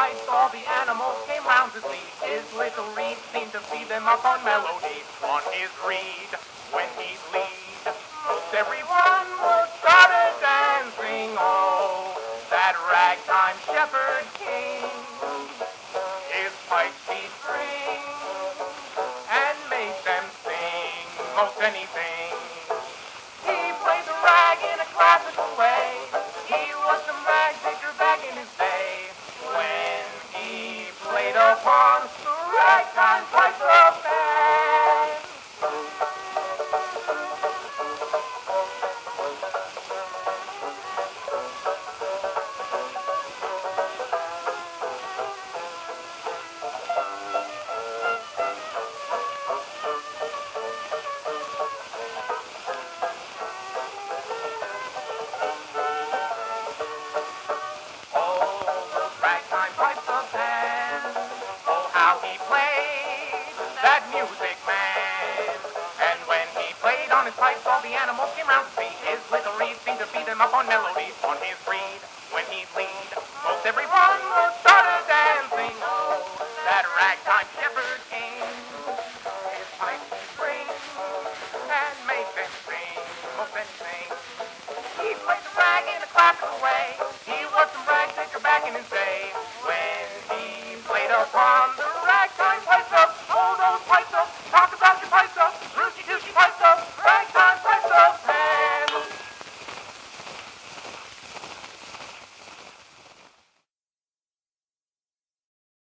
pipes, all the animals came round to see. His little reed seemed to feed them up on melody. On his reed, when he'd lead, most everyone would start a dancing. Oh, that ragtime shepherd king. His pipes he'd bring and make them sing most anything. He played the rag in a classical way. He was some rag digger back in his day. When he played upon the ragtime pipe of band. Ragtime pipes of Pan. Oh, how he played, that music man. And when he played on his pipes, all the animals came round to see. His little reed seemed to feed them up on melodies. On his reed, when he'd lead, most everyone would start a dancing. Oh, that ragtime shepherd king. His pipes he'd bring and make them sing most anything. He played the rag in a classical way. He was some rag digger back in his day. When he played upon the